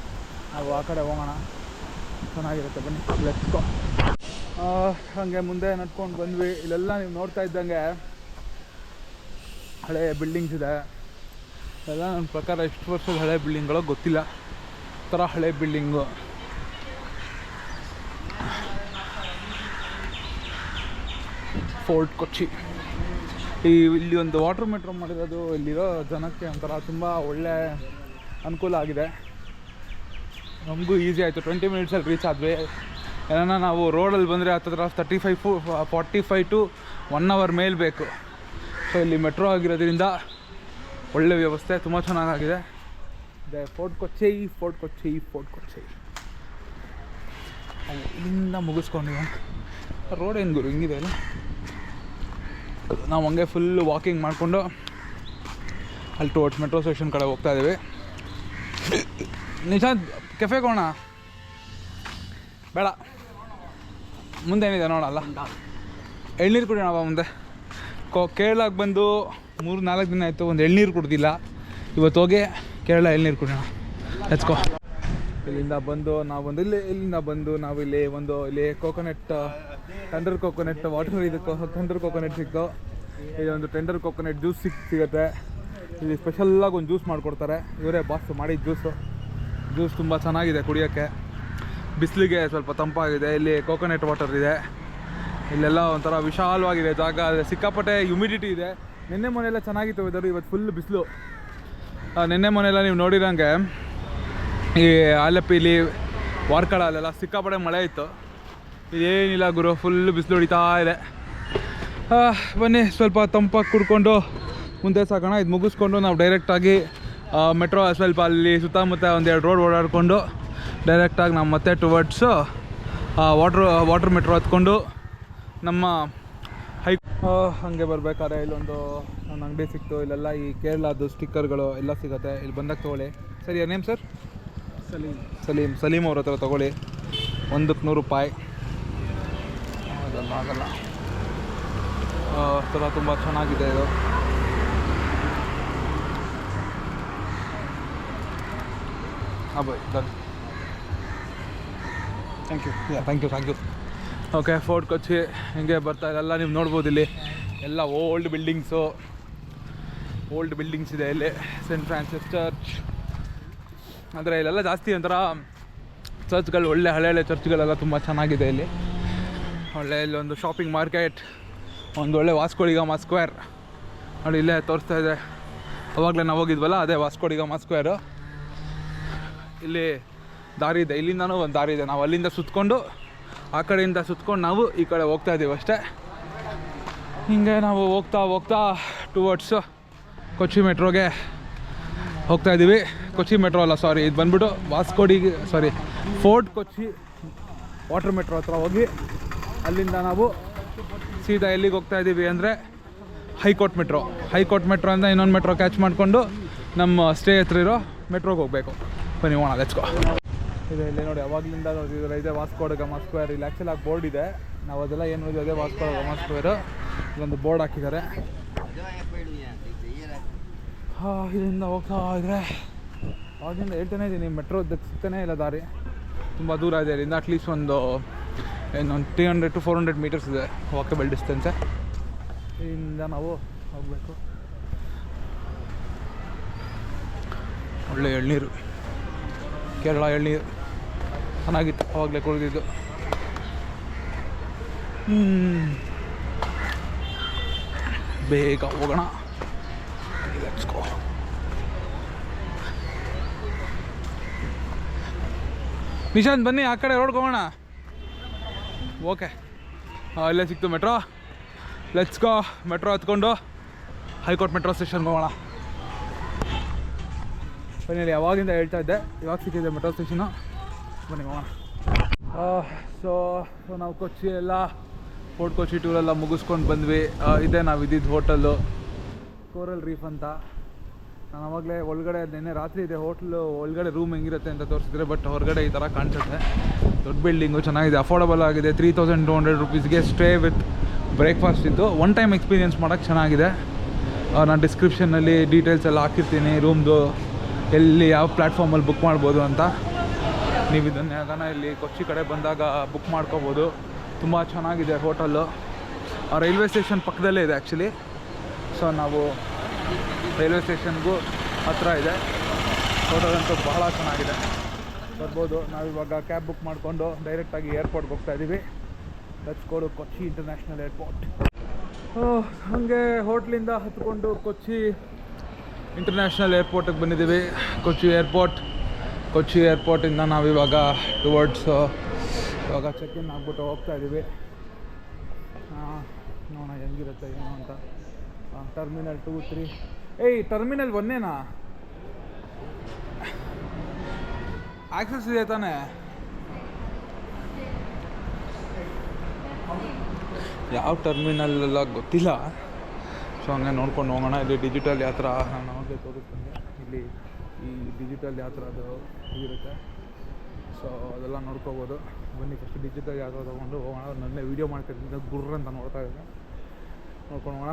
ನಾವು ಆ ಕಡೆ ಹೋಗೋಣ, ಚೆನ್ನಾಗಿರುತ್ತೆ. ಬನ್ನಿ ಲೆಟ್ಸ್ ಗೋ. ಹಾಗೆ ಮುಂದೆ ನಡ್ಕೊಂಡು ಬಂದ್ವಿ. ಇಲ್ಲೆಲ್ಲ ನೀವು ನೋಡ್ತಾ ಇದ್ದಂಗೆ ಹಳೆ ಬಿಲ್ಡಿಂಗ್ಸ್ ಇದೆ. ಎಲ್ಲ ನನ್ನ ಪ್ರಕಾರ ಎಷ್ಟು ವರ್ಷದ ಹಳೆ ಬಿಲ್ಡಿಂಗ್ಗಳೋ ಗೊತ್ತಿಲ್ಲ, ಥರ ಹಳೆ ಬಿಲ್ಡಿಂಗು. ಫೋರ್ಟ್ ಕೊಚ್ಚಿ. ಇಲ್ಲಿ ಒಂದು ವಾಟರ್ ಮೆಟ್ರೋ ಮಾಡಿರೋದು ಇಲ್ಲಿರೋ ಜನಕ್ಕೆ ಒಂಥರ ತುಂಬ ಒಳ್ಳೆ ಅನುಕೂಲ ಆಗಿದೆ. ನಮಗೂ ಈಸಿ ಆಯಿತು. 20 ಮಿನಿಟ್ಸಲ್ಲಿ ರೀಚ್ ಆದ್ವಿ. ಏನಾರ ನಾವು ರೋಡಲ್ಲಿ ಬಂದರೆ ಹತ್ತಿರ 45 to 1 hour ಮೇಲೆ ಬೇಕು. ಸೊ ಇಲ್ಲಿ ಮೆಟ್ರೋ ಆಗಿರೋದ್ರಿಂದ ಒಳ್ಳೆ ವ್ಯವಸ್ಥೆ, ತುಂಬ ಚೆನ್ನಾಗಾಗಿದೆ. ಇದೆ ಫೋರ್ಟ್ ಕೊಚ್ಚಿ. ಇಲ್ಲಿಂದ ಮುಗಿಸ್ಕೊಂಡಿವೆ. ರೋಡ್ ಏನು ಗುರು ಹಿಂಗಿದೆ ಅಲ್ಲ. ನಾವು ಹಂಗೆ ಫುಲ್ ವಾಕಿಂಗ್ ಮಾಡಿಕೊಂಡು ಅಲ್ಲಿ ಟುವರ್ಡ್ಸ್ ಮೆಟ್ರೋ ಸ್ಟೇಷನ್ ಕಡೆ ಹೋಗ್ತಾ ಇದ್ದೀವಿ. ನಿಜಾದ್ ಕೆಫೆಗೆ ಹೋಗೋಣ ಬೇಡ, ಮುಂದೇನಿದೆ ನೋಡಲ್ಲ. ಎಳ್ನೀರು ಕುಡಿಯೋಣ ಮುಂದೆ. ಕೇರಳಕ್ಕೆ ಬಂದು 3-4 ದಿನ ಆಯಿತು, ಒಂದು ಎಳ್ನೀರು ಕುಡ್ದಿಲ್ಲ. ಇವತ್ತು ಹೋಗಿ ಕೇರಳ ಎಳ್ನೀರು ಕುಡಿಯೋಣ. ಹೆಚ್ಕೋ. ಇಲ್ಲಿಂದ ಬಂದು ನಾವು ಇಲ್ಲಿ coconut tender coconut water, tender coconut ಸಿಕ್ತು. ಇದೊಂದು ಟೆಂಡರ್ ಕೋಕೋನಟ್ ಜ್ಯೂಸ್ ಸಿಗುತ್ತೆ. ಇಲ್ಲಿ ಸ್ಪೆಷಲ್ಲಾಗಿ ಒಂದು ಜ್ಯೂಸ್ ಮಾಡಿಕೊಡ್ತಾರೆ. ಇವರೇ ಬಾಸ್ ಮಾಡಿದ ಜ್ಯೂಸ್ ತುಂಬ ಚೆನ್ನಾಗಿದೆ ಕುಡಿಯೋಕ್ಕೆ. ಬಿಸಿಲಿಗೆ ಸ್ವಲ್ಪ ತಂಪಾಗಿದೆ. ಇಲ್ಲಿ ಕೋಕೋನಟ್ ವಾಟರ್ ಇದೆ. ಇಲ್ಲೆಲ್ಲ ಒಂಥರ ವಿಶಾಲವಾಗಿದೆ ಜಾಗ. ಸಿಕ್ಕಾಪಟ್ಟೆ ಹ್ಯುಮಿಡಿಟಿ ಇದೆ. ನಿನ್ನೆ ಮೊನ್ನೆಲ್ಲ ಚೆನ್ನಾಗಿತ್ತು ವೆದರು, ಇವತ್ತು ಫುಲ್ ಬಿಸಿಲು. ನಿನ್ನೆ ಮೊನ್ನೆಲ್ಲ ನೀವು ನೋಡಿರೋಂಗೆ ಈ ಆಲಪಿಲಿ ವಾರ್ಕಳ ಅಲ್ಲೆಲ್ಲ ಸಿಕ್ಕಾಪಟ್ಟೆ ಮಳೆ ಇತ್ತು. ಇದೇನಿಲ್ಲ ಗುರು, ಫುಲ್ ಬಿಸಿಲು ಹೊಡಿತಾ ಇದೆ. ಬನ್ನಿ ಸ್ವಲ್ಪ ತಂಪಾಗಿ ಕುಡ್ಕೊಂಡು ಮುಂದೆ ಸಾಕೋಣ. ಇದು ಮುಗಿಸ್ಕೊಂಡು ನಾವು ಡೈರೆಕ್ಟಾಗಿ ಮೆಟ್ರೋ ಸ್ವಲ್ಪ ಅಲ್ಲಿ ಸುತ್ತಮುತ್ತ ಒಂದೆರಡು ರೋಡ್ ಓಡಾಡಿಕೊಂಡು ಡೈರೆಕ್ಟಾಗಿ ನಾವು ಮತ್ತೆ ಟುವರ್ಡ್ಸು ವಾಟರ್ ಮೆಟ್ರೋ ಹತ್ಕೊಂಡು ನಮ್ಮ ಹಾಗೆ ಬರಬೇಕಾದ್ರೆ ಇಲ್ಲೊಂದು ನನ್ನ ಅಂಗಡಿ ಸಿಕ್ತು. ಇಲ್ಲೆಲ್ಲ ಈ ಕೇರಳದ್ದು ಸ್ಟಿಕ್ಕರ್ಗಳು ಎಲ್ಲ ಸಿಗುತ್ತೆ. ಇಲ್ಲಿ ಬಂದಾಗ ತೊಗೊಳ್ಳಿ. ಸರಿ, ನೇಮ್ ಸರ್? ಸಲೀಮ್ ಅವ್ರ ಹತ್ರ ತೊಗೊಳ್ಳಿ. 100 ರೂಪಾಯಿ. ಅದೆಲ್ಲ ಆಗಲ್ಲ. ಥರ ತುಂಬ ಚೆನ್ನಾಗಿದೆ ಇದು. ಬಾಯ್ done. Thank you. Okay, Fort Kochi ಹಿಂಗೆ ಬರ್ತಾ ಇದೆಲ್ಲ ನೀವು ನೋಡ್ಬೋದು. ಇಲ್ಲಿ ಎಲ್ಲ ಓಲ್ಡ್ ಬಿಲ್ಡಿಂಗ್ಸ್ ಇದೆ. ಇಲ್ಲಿ ಸೇಂಟ್ ಫ್ರಾನ್ಸಿಸ್ ಚರ್ಚ್. ಅಂದರೆ ಇಲ್ಲೆಲ್ಲ ಜಾಸ್ತಿ ಒಂಥರ ಚರ್ಚ್ಗಳು, ಒಳ್ಳೆ ಹಳೆ ಚರ್ಚ್ಗಳೆಲ್ಲ ತುಂಬ ಚೆನ್ನಾಗಿದೆ. ಇಲ್ಲಿ ಇಲ್ಲೊಂದು ಶಾಪಿಂಗ್ ಮಾರ್ಕೆಟ್, ಒಂದು ಒಳ್ಳೆ ವಾಸ್ಕೋ ಡಿ ಗಾಮಾ ಸ್ಕ್ವೇರ್ ನೋಡಿ ಇಲ್ಲೇ ತೋರಿಸ್ತಾ ಇದೆ. ಅವಾಗಲೇ ನಾವು ಹೋಗಿದ್ವಲ್ಲ, ಅದೇ ವಾಸ್ಕೋ ಡಿ ಗಾಮಾ ಸ್ಕ್ವೇರು. ಇಲ್ಲಿ ದಾರಿ ಇದೆ, ಇಲ್ಲಿಂದನೂ ಒಂದು ದಾರಿ ಇದೆ. ನಾವು ಅಲ್ಲಿಂದ ಸುತ್ತಕೊಂಡು ಆ ಕಡೆಯಿಂದ ಸುತ್ಕೊಂಡು ನಾವು ಈ ಕಡೆ ಹೋಗ್ತಾ ಇದ್ದೀವಿ ಅಷ್ಟೇ. ಹಿಂಗೆ ನಾವು ಹೋಗ್ತಾ ಟುವರ್ಡ್ಸ್ ಕೊಚ್ಚಿ ಮೆಟ್ರೋಗೆ ಹೋಗ್ತಾ ಇದ್ದೀವಿ. ಕೊಚ್ಚಿ ಮೆಟ್ರೋ ಅಲ್ಲ, ಸಾರಿ, ಇದು ಬಂದ್ಬಿಟ್ಟು ಫೋರ್ಟ್ ಕೊಚ್ಚಿ ವಾಟರ್ ಮೆಟ್ರೋ ಹತ್ರ ಹೋಗಿ ಅಲ್ಲಿಂದ ನಾವು ಸೀದಾ ಎಲ್ಲಿಗೆ ಹೋಗ್ತಾ ಇದ್ದೀವಿ ಅಂದರೆ ಹೈಕೋರ್ಟ್ ಮೆಟ್ರೋ ಅಂತ ಇನ್ನೊಂದು ಮೆಟ್ರೋ ಕ್ಯಾಚ್ ಮಾಡಿಕೊಂಡು ನಮ್ಮ ಸ್ಟೇ ಹತ್ರ ಇರೋ ಮೆಟ್ರೋಗೆ ಹೋಗಬೇಕು. ಬನ್ನಿ ಹೋಗೋಣ, ಲೆಟ್ಸ್ ಗೋ. ಇಲ್ಲಿ ನೋಡಿ, ಅವಾಗಲಿಂದ ನೋಡಿದ್ರೆ ಇದೆ ವಾಸ್ಕೋ ಡಿ ಗಾಮಾ ಸ್ಕ್ವೇರ್. ಇಲ್ಲಿ ಆ್ಯಕ್ಚುಲಾಗಿ ಬೋರ್ಡ್ ಇದೆ, ನಾವು ಅದೆಲ್ಲ ಏನು ನೋಡಿದ್ವಿ ಅದೇ ವಾಸ್ಕೋ ಡಿ ಗಾಮಾ ಸ್ಕ್ವೇರು. ಇಲ್ಲೊಂದು ಬೋರ್ಡ್ ಹಾಕಿದ್ದಾರೆ. ಇದರಿಂದ ಹೋಗ್ತಾ ಇದ್ರೆ ಅವಾಗಿಂದ ಹೇಳ್ತಾನೆ ಇದ್ದೀನಿ, ಮೆಟ್ರೋ ಸಿಗ್ತಾನೆ ಇಲ್ಲ ದಾರಿ. ತುಂಬ ದೂರ ಇದೆ ಇಲ್ಲಿಂದ. ಅಟ್ಲೀಸ್ಟ್ ಒಂದು 300 to 400 ಮೀಟರ್ಸ್ ಇದೆ ವಾಕಬಲ್ ಡಿಸ್ಟೆನ್ಸೆ. ಇಲ್ಲಿಂದ ನಾವು ಹೋಗಬೇಕು. ಒಳ್ಳೆ ಎಳ್ನೀರು, ಕೇರಳ ಎಳ್ನೀರು ಚೆನ್ನಾಗಿತ್ತು, ಆವಾಗಲೇ ಕುಡಿದಿದ್ದು. ಬೇಗ ಹೋಗೋಣ, ಲೆಟ್ಸ್ ಗೋ. ನಿಶಾಂತ್ ಬನ್ನಿ, ಆ ಕಡೆ ರೋಡ್ಗೆ ಹೋಗೋಣ. ಓಕೆ, ಇಲ್ಲೇ ಸಿಕ್ತು ಮೆಟ್ರೋ. Let's go. ಮೆಟ್ರೋ ಹತ್ಕೊಂಡು ಹೈಕೋರ್ಟ್ ಮೆಟ್ರೋ ಸ್ಟೇಷನ್ಗೆ ಹೋಗೋಣ. ಫೈನಲಿ ಯಾವಾಗಿಂದ ಹೇಳ್ತಾ ಇದ್ದೆ, ಇವಾಗ ಸಿಕ್ಕಿದೆ ಮೆಟ್ರೋ ಸ್ಟೇಷನು. ಬನ್ನಿ ಹೋಗೋಣ. ಸೊ ನಾವು ಕೊಚ್ಚಿ ಎಲ್ಲ ಫೋರ್ಟ್ ಕೊಚ್ಚಿ ಟೂರೆಲ್ಲ ಮುಗಿಸ್ಕೊಂಡು ಬಂದ್ವಿ. ಇದೇ ನಾವು ಇದ್ದಿದ್ದು ಹೋಟೆಲ್ಲು ಕೋರಲ್ ರೀಫ್ ಅಂತ. ನಾನು ಅವಾಗಲೇ ಒಳಗಡೆ ನಿನ್ನೆ ರಾತ್ರಿ ಇದೆ ಹೋಟ್ಲು ಒಳಗಡೆ ರೂಮ್ ಹೆಂಗಿರುತ್ತೆ ಅಂತ ತೋರಿಸಿದ್ರೆ, ಬಟ್ ಹೊರಗಡೆ ಈ ಥರ ಕಾಣಿಸುತ್ತೆ. ದೊಡ್ಡ ಬಿಲ್ಡಿಂಗು, ಚೆನ್ನಾಗಿದೆ, ಅಫೋರ್ಡಬಲ್ ಆಗಿದೆ. 3200 ರುಪೀಸ್ಗೆ ಸ್ಟೇ ವಿತ್ ಬ್ರೇಕ್ಫಾಸ್ಟ್ ಇತ್ತು. ಒನ್ ಟೈಮ್ ಎಕ್ಸ್ಪೀರಿಯೆನ್ಸ್ ಮಾಡೋಕ್ಕೆ ಚೆನ್ನಾಗಿದೆ. ನಾನು ಡಿಸ್ಕ್ರಿಪ್ಷನ್ನಲ್ಲಿ ಡೀಟೇಲ್ಸ್ ಎಲ್ಲ ಹಾಕಿರ್ತೀನಿ, ರೂಮ್ದು ಎಲ್ಲಿ ಯಾವ ಪ್ಲ್ಯಾಟ್ಫಾರ್ಮಲ್ಲಿ ಬುಕ್ ಮಾಡ್ಬೋದು ಅಂತ. ನೀವು ಇದನ್ನು ಯಾಕನ ಇಲ್ಲಿ ಕೊಚ್ಚಿ ಕಡೆ ಬಂದಾಗ ಬುಕ್ ಮಾಡ್ಕೋಬೋದು. ತುಂಬ ಚೆನ್ನಾಗಿದೆ ಹೋಟೆಲ್ಲು. ರೈಲ್ವೆ ಸ್ಟೇಷನ್ ಪಕ್ಕದಲ್ಲೇ ಇದೆ ಆ್ಯಕ್ಚುಲಿ. ಸೊ ನಾವು ರೈಲ್ವೆ ಸ್ಟೇಷನ್ಗೂ ಹತ್ತಿರ ಇದೆ. ಹೋಟೆಲ್ ಅಂತೂ ಬಹಳ ಚೆನ್ನಾಗಿದೆ, ಬರ್ಬೋದು. ನಾವಿವಾಗ ಕ್ಯಾಬ್ ಬುಕ್ ಮಾಡಿಕೊಂಡು ಡೈರೆಕ್ಟಾಗಿ ಏರ್ಪೋರ್ಟ್ಗೆ ಹೋಗ್ತಾ ಇದ್ದೀವಿ. Let's go to Kochi international airport. ಹಾಗೆ ಹೋಟ್ಲಿಂದ ಹತ್ಕೊಂಡು ಕೊಚ್ಚಿ ಇಂಟರ್ನ್ಯಾಷನಲ್ ಏರ್ಪೋರ್ಟಿಗೆ ಬಂದಿದ್ದೀವಿ. ಕೊಚ್ಚಿ ಏರ್ಪೋರ್ಟಿಂದ ನಾವಿವಾಗ ಟುವರ್ಡ್ಸ್ ಇವಾಗ ಚೆಕ್ ಇನ್ ಆಗ್ಬಿಟ್ಟು ಹೋಗ್ತಾ ಇದ್ದೀವಿ. ನೋಡೋಣ ಹೆಂಗಿರುತ್ತೆ ಏನು ಅಂತ. ಟರ್ಮಿನಲ್ 2, 3. ಟರ್ಮಿನಲ್ 1 ಆಕ್ಸೆಸ್ ಇದೆ ತಾನೇ? ಯಾವ ಟರ್ಮಿನಲ್ ಎಲ್ಲ ಗೊತ್ತಿಲ್ಲ. ಸೊ ಹಂಗೆ ನೋಡ್ಕೊಂಡು ಹೋಗೋಣ. ಇಲ್ಲಿ ಡಿಜಿಟಲ್ ಯಾತ್ರಾ ನಾನು ಅವಾಗಲೇ ತೋರಿಸ್ತೀನಿ. ಇಲ್ಲಿ ಈ ಡಿಜಿಟಲ್ ಯಾತ್ರಾದು ಇರುತ್ತೆ. ಸೊ ಅದೆಲ್ಲ ನೋಡ್ಕೋಬೋದು. ಬನ್ನಿ ಫಸ್ಟ್ ಡಿಜಿಟಲ್ ಯಾತ್ರಾ ತೊಗೊಂಡು ಹೋಗೋಣ. ನನ್ನೇ ವೀಡಿಯೋ ಮಾಡ್ತಿರ್ತೀನಿ, ಗುರ್ರ ಅಂತ ನೋಡ್ತಾ ಇದ್ದೀನಿ. ನೋಡ್ಕೊಂಡು ಹೋಗೋಣ.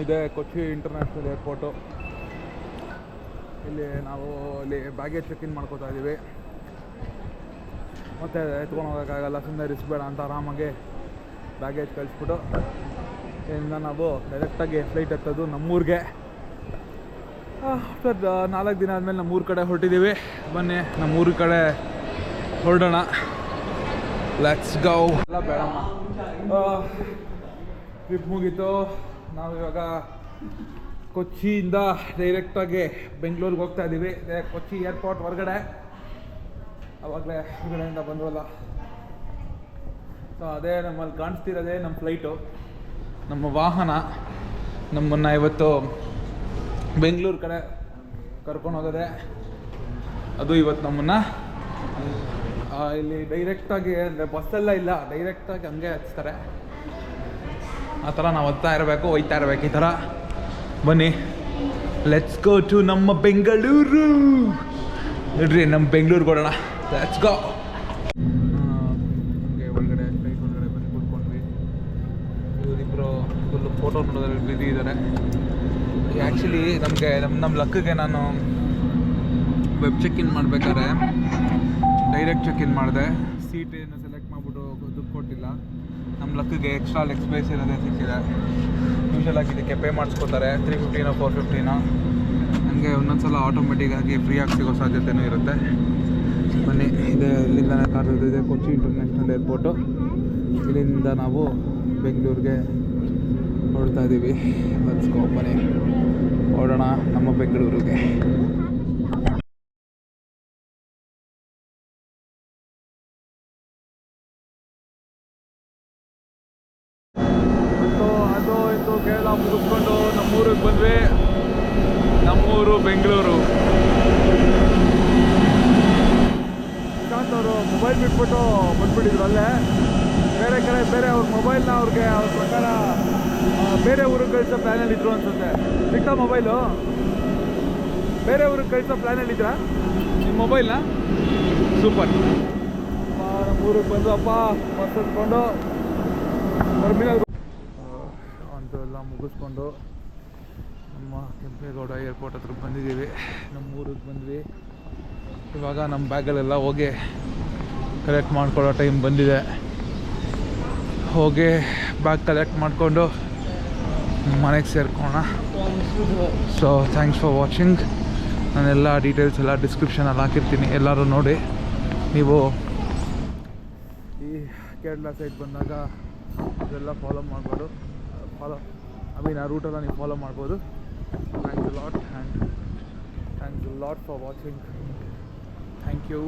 ಇದೆ ಕೊಚ್ಚಿ ಇಂಟರ್ನ್ಯಾಷನಲ್ ಏರ್ಪೋರ್ಟು. ಇಲ್ಲಿ ನಾವು ಇಲ್ಲಿ ಬ್ಯಾಗೇಜ್ ಚೆಕ್ ಇನ್ ಮಾಡ್ಕೋತಾ ಇದ್ದೀವಿ. ಮತ್ತು ಎತ್ಕೊಂಡು ಹೋಗೋಕ್ಕಾಗಲ್ಲ, ಸುಮ್ಮನೆ ರಿಸ್ಕ್ ಬೇಡ ಅಂತ ಆರಾಮಾಗಿ ಬ್ಯಾಗೇಜ್ ಕಳಿಸ್ಬಿಟ್ಟು ಇಲ್ಲಿಂದ ನಾವು ಡೈರೆಕ್ಟಾಗಿ ಫ್ಲೈಟ್ ಹತ್ತೋದು ನಮ್ಮೂರಿಗೆ. ಆಫ್ಟರ್ 4 ದಿನ ಆದಮೇಲೆ ನಮ್ಮೂರ ಕಡೆ ಹೊರಟಿದ್ದೀವಿ. ಬನ್ನಿ ನಮ್ಮೂರ ಕಡೆ ಹೊರಡೋಣ. Let's go. ಎಲ್ಲ ಬೇಡಮ್ಮ, ಟ್ರಿಪ್ ಮುಗೀತು. ನಾವಿವಾಗ ಕೊಚ್ಚಿಯಿಂದ ಡೈರೆಕ್ಟಾಗಿ ಬೆಂಗಳೂರಿಗೆ ಹೋಗ್ತಾ ಇದ್ದೀವಿ. ಕೊಚ್ಚಿ ಏರ್ಪೋರ್ಟ್ ಹೊರಗಡೆ ಆವಾಗಲೇ ಹೊರಗಡೆಯಿಂದ ಬಂದವಲ್ಲ. ಸೊ ಅದೇ ನಮ್ಮಲ್ಲಿ ಕಾಣಿಸ್ತಿರೋದೇ ನಮ್ಮ ಫ್ಲೈಟು, ನಮ್ಮ ವಾಹನ. ನಮ್ಮನ್ನು ಇವತ್ತು ಬೆಂಗಳೂರು ಕಡೆ ಕರ್ಕೊಂಡು ಹೋಗೋದೆ ಅದು. ಇವತ್ತು ನಮ್ಮನ್ನು ಇಲ್ಲಿ ಡೈರೆಕ್ಟಾಗಿ, ಅಂದರೆ ಬಸ್ಸೆಲ್ಲ ಇಲ್ಲ, ಡೈರೆಕ್ಟಾಗಿ ಹಂಗೆ ಹಚ್ತಾರೆ. ಆ ಥರ ನಾವು ಹೋಗ್ತಾ ಇರಬೇಕು, ಹೋಯ್ತಾ ಇರಬೇಕು ಈ ಥರ. ಬನ್ನಿ ಲೆಟ್ಸ್ ಗೋ ಟು ನಮ್ಮ ಬೆಂಗಳೂರು. ನೋಡ್ರಿ ನಮ್ಮ ಬೆಂಗಳೂರಿಗೆ ಕೊಡೋಣ. Let's go. ಹಂಗೆ ಒಳಗಡೆ ಫ್ಲೈಟ್ ಒಳಗಡೆ ಬಂದು ಕೂತ್ಕೊಂಡ್ವಿ. ಇವರಿಬ್ಬರು ಫುಲ್ ಫೋಟೋ ನೋಡೋದ್ರಲ್ಲಿ ಬಿಸಿ ಇದ್ದಾರೆ. ಆ್ಯಕ್ಚುಲಿ ನಮ್ಮ ಲಕ್ಕಿಗೆ ನಾನು ವೆಬ್ ಚೆಕ್ ಇನ್ ಮಾಡಬೇಕಾದ್ರೆ ಡೈರೆಕ್ಟ್ ಚೆಕ್ ಇನ್ ಮಾಡಿದೆ. ಸೀಟೇನು ಸೆಲೆಕ್ಟ್ ಮಾಡಿಬಿಟ್ಟು ದುಡ್ಡು ಕೊಟ್ಟಿಲ್ಲ. ನಮ್ಮ ಲಕ್ಕಿಗೆ ಎಕ್ಸ್ಟ್ರಾ ಲೆಗ್ ಸ್ಪೇಸ್ ಇರೋದೇ ಸಿಕ್ಕಿದೆ. ಯೂಶಲಾಗಿ ಇದಕ್ಕೆ ಪೇ ಮಾಡಿಸ್ಕೋತಾರೆ 350 450. ಹಂಗೆ ಒಂದೊಂದು ಸಲ ಆಟೋಮೆಟಿಕ್ಕಾಗಿ ಫ್ರೀಯಾಗಿ ಸಿಗೋ ಸಾಧ್ಯತೆಯೂ ಇರುತ್ತೆ. ಬನ್ನಿ, ಇದೆ ಇಲ್ಲಿಂದನೇ ಕಾರಿದೆ. ಇದೆ ಕೊಚ್ಚಿ ಇಂಟರ್ನ್ಯಾಷನಲ್ ಏರ್ಪೋರ್ಟು. ಇಲ್ಲಿಂದ ನಾವು ಬೆಂಗಳೂರಿಗೆ ಹೊರಡ್ತಾ ಇದ್ದೀವಿ. ಲೆಟ್ಸ್ ಗೋ. ಬನ್ನಿ ಹೊರಡೋಣ ನಮ್ಮ ಬೆಂಗಳೂರಿಗೆ. ಅದು ಇದು ಕೇರಳ ಮುಗಿಸ್ಕೊಂಡು ನಮ್ಮೂರಿಗೆ ಬಂದ್ವಿ. ನಮ್ಮೂರು ಬೆಂಗಳೂರು. ಶಾಂತ್ ಅವರು ಮೊಬೈಲ್ ಬಿಟ್ಬಿಟ್ಟು ಬಂದ್ಬಿಟ್ಟಿದ್ರು. ಅಲ್ಲೇ ಬೇರೆ ಅವ್ರ ಮೊಬೈಲ್ನ ಅವ್ರಿಗೆ ಅವ್ರ ಪ್ರಕಾರ ಬೇರೆ ಊರಿಗೆ ಕಳಿಸೋ ಪ್ಲ್ಯಾನಲ್ಲಿ ಇದ್ರು ಅನ್ಸುತ್ತೆ. ಸಿಕ್ತಾ ಮೊಬೈಲು? ಬೇರೆ ಊರಿಗೆ ಕಳಿಸೋ ಪ್ಲ್ಯಾನಲ್ಲಿದ್ರ ನಿಮ್ಮ ಮೊಬೈಲ್ನ? ಸೂಪರ್. ನಮ್ಮೂರಿಗೆ ಬಂದಪ್ಪ, ಬಸ್ ಹತ್ಕೊಂಡು ಟರ್ಮಿನಲ್ ಅಂತೆಲ್ಲ ಮುಗಿಸ್ಕೊಂಡು ನಮ್ಮ ಕೆಂಪೇಗೌಡ ಏರ್ಪೋರ್ಟ್ ಹತ್ರ ಬಂದಿದ್ದೀವಿ. ನಮ್ಮ ಊರಿಗೆ ಬಂದ್ವಿ. ಇವಾಗ ನಮ್ಮ ಬ್ಯಾಗಲ್ಲೆಲ್ಲ ಹೋಗಿ ಕಲೆಕ್ಟ್ ಮಾಡ್ಕೊಳ್ಳೋ ಟೈಮ್ ಬಂದಿದೆ. ಹೋಗಿ ಬ್ಯಾಗ್ ಕಲೆಕ್ಟ್ ಮಾಡಿಕೊಂಡು ಮನೆಗೆ ಸೇರ್ಕೊಳ್ಳೋಣ. So thanks for watching. ನಾನೆಲ್ಲ ಡೀಟೇಲ್ಸ್ ಎಲ್ಲ ಡಿಸ್ಕ್ರಿಪ್ಷನಲ್ಲಿ ಹಾಕಿರ್ತೀನಿ, ಎಲ್ಲರೂ ನೋಡಿ. ನೀವು ಈ ಕೇರಳ ಸೈಡ್ ಬಂದಾಗ ಇದೆಲ್ಲ ಫಾಲೋ ಮಾಡ್ಬೋದು. ಆ ರೂಟೆಲ್ಲ ನೀವು ಫಾಲೋ ಮಾಡ್ಬೋದು. Thanks a lot and thanks a lot for watching. Thank you.